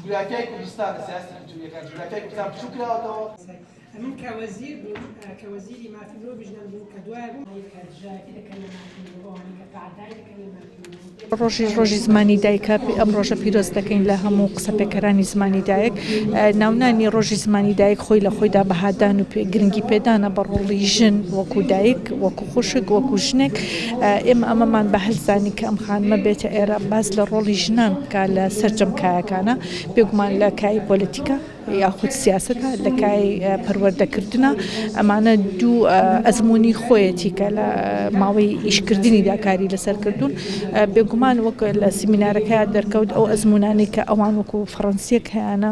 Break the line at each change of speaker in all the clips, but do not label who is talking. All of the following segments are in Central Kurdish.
جولاكای کوردستان سیاسی کردوریەکان جولاکای کوردستان بچوو کراوەتەوە.
من كوزير كوزير ما في لو بجنا كدواب كجاكي دكنا ما في لو كقعداي دكنا ما في
ڕۆژی زمانی دایکە ئەم ڕۆژە پیرۆز دەکەین لە هەموو قسەپێکەرانی زمانی دایک. ناونانی ڕۆژی زمانی دایک خۆی لە خۆیدا بەهادان و گرنگی پێدانە بە ڕۆڵی ژن وەکو دایک وەکو خوشک وەکو ژنێک. ئێمە ئەمەمان بە هەلزانی کە ئەم خانمە بێتە ئێرە باز لە ڕۆڵی ژنان کە لە سەرجەمکایەکانە بێگومان لە کای پۆلیتیکا یاخود سیاسەتە لە کای پەروەردەکردنە ئەمانە دوو ئەزمموی خۆیەتی کە لە ماوەی ئیشکردنی داکاری لەسەرکردوون بێگومان وەک لە سیمینارەکە دەرکەوت ئەو ئەزممونانی کە ئەوان وەکو فەڕەنسیەک هەیەە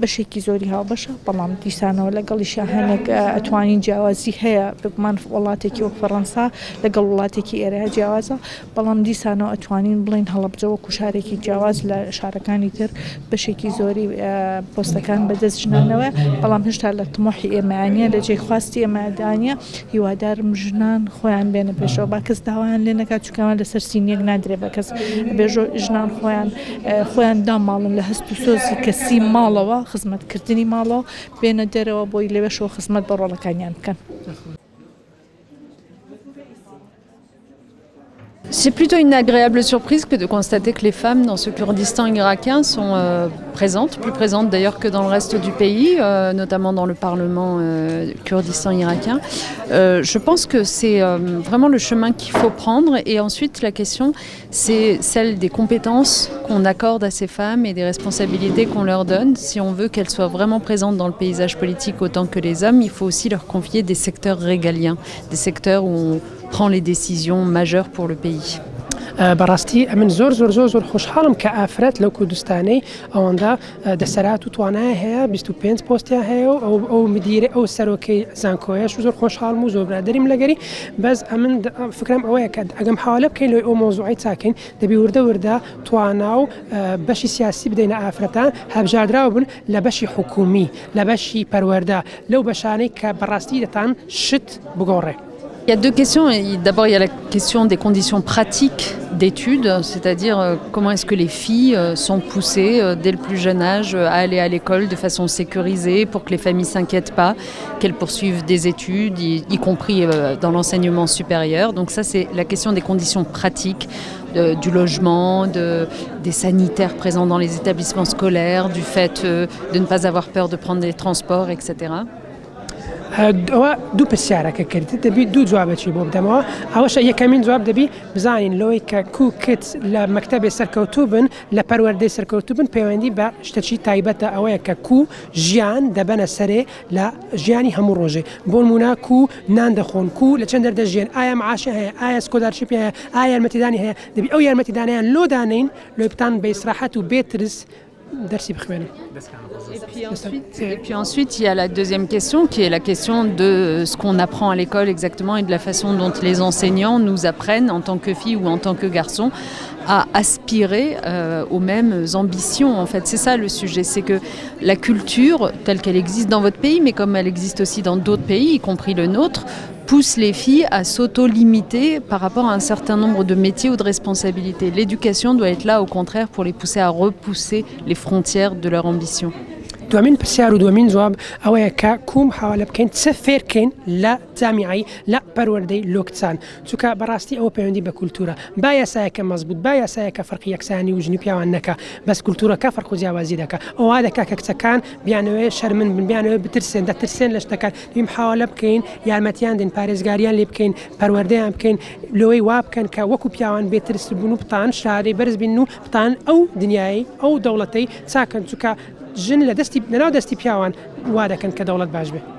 بەشێکی زۆری هاوبەشە بەڵام دیسانەوە لەگەڵیشە هەنێک ئەتوانین جیاوازی هەیە بێگومان وڵاتێکی وەک فەڕەنسا لەگەڵ وڵاتێکی ئێرەیە جیاوازە بەڵام دیسانەوە ئەتوانین بڵین هەڵەبجە وەکو شارێکی جیاواز لە شارەکانی تر بەشێکی زۆری پۆستەکان بەدەست ژنانەوە بەڵام هێشتا لە تمۆحی ئێمەیانە لە جێی خواستی ئێمەدانە هیوادارم ژنان خۆیان بێنە پێشەوە با کەس داوایان لێ نەکات چونکەوە لەسەر سینیەک نادرێ بە کەس بێژۆ ژنان خۆیان داماڵن لە هەست و سۆزی کەسی ماڵەوە خزمەتکردنی ماڵەوە بێنە دەرەوە بۆی لەوێشەوە خزمەت بە ڕۆڵەکانیان بکەن.
C'est plutôt une agréable surprise que de constater que les femmes dans ce Kurdistan irakien sont présentes, plus présentes d'ailleurs que dans le reste du pays, notamment dans le Parlement Kurdistan irakien. Je pense que c'est vraiment le chemin qu'il faut prendre et ensuite la question c'est celle des compétences qu'on accorde à ces femmes et des responsabilités qu'on leur donne. Si on veut qu'elles soient vraiment présentes dans le paysage politique autant que les hommes, il faut aussi leur confier des secteurs régaliens, des secteurs où on prend les décisions majeures pour le pays.
بەڕاستی ئەمن زۆر خۆشحاڵم کە ئافرەت لەو کوردستانەی ئەوەندا دەسەرات و توانای هەیە 25 پۆستیا هەیە و ئەو مدیرە ئەو سەرۆکەی زانکۆیەش و زۆر خۆشحاڵم و زۆر برادەریم لەگەری بەس ئەمن فکرم ئەوەیە کە ئەگەم حواڵە بکەین لەوەی ئەو مۆزوعی چاکەین دەبی وردە توانا و بەشی سیاسی بدەینە ئافرەتان هەبژاردراوە بن لە بەشی حکومی لە بەشی پەروەردە لەو بەشانەی کە بەڕاستی دەتان شت بگۆڕێ.
Il y a deux questions. D'abord, il y a la question des conditions pratiques d'études, c'est-à-dire comment est-ce que les filles sont poussées dès le plus jeune âge à aller à l'école de façon sécurisée pour que les familles ne s'inquiètent pas, qu'elles poursuivent des études, y compris dans l'enseignement supérieur. Donc ça, c'est la question des conditions pratiques, du logement, des sanitaires présents dans les établissements scolaires, du fait de ne pas avoir peur de prendre des transports, etc.
ئەوە دوو پرسیارەکە کردی دەبی دوو جوابەتی بۆ بدەمەوە ئەوەشە یەکەمین جواب دەبی بزانین لەوەی کە کوکت لە مەکتەبێ سەرکەوتوو بن لە پەروەردەی سەرکەوتوو بن پەیوەندی بە شتەچی تایبەتە ئەوەیە کە کو ژیان دەبەنە سەرێ لە ژیانی هەموو ڕۆژێ بۆ نمونە کو نان دەخۆن کو لە چەند دەردەژێن ئایا معاشە هەیە ئایا سکۆلارشیپ هەیە ئایا یارمەتیدانی هەیە دەبی ئەو یارمەتیدانیان لۆ دانین لۆی بتان بە ئیسراحەت و بێترس دەرسی بخوێنن.
Et puis ensuite, il y a la deuxième question qui est la question de ce qu'on apprend à l'école exactement et de la façon dont les enseignants nous apprennent en tant que filles ou en tant que garçons à aspirer aux mêmes ambitions. En fait, c'est ça le sujet, c'est que la culture telle qu'elle existe dans votre pays, mais comme elle existe aussi dans d'autres pays, y compris le nôtre, pousse les filles à s'auto-limiter par rapport à un certain nombre de métiers ou de responsabilités. L'éducation doit être là, au contraire, pour les pousser à repousser les frontières de leur ambition.
دوامین پرسیار و دوامین جواب ئەوەیە کە کوم حواڵە بکەین چه فێرکەین لە جامیعی لە پەروەردەی لۆکچان چونکە بەڕاستی ئەوە پەیوەندی بە کولتورە با یاسایەکە مەزبوط با یاسایەکە فەرقی یەکسانی و ژنی پیاوان نەکە بەس کولتورەکە فەرق و جیاوازی دەکە ئەوە دەکا کە کچەکان بیانەوەی شەرمن بن بیانەوەی بترسێن دەترسێن لە شتەکان دویم حواڵە بکەین یارمەتیان دێن پارێزگاریان لێ بکەین پەروەردەیان بکەین لەوەی وا بکەن کە وەکو پیاوان بێترس بوون و بتان شارەی بەرز بین و بتان ئەو دنیای ئەو دەوڵەتەی چاکەن چونکە ژن لە دەستی نەناو دەستی پیاوان وا دەکەن کە دەوڵەت باش بێ.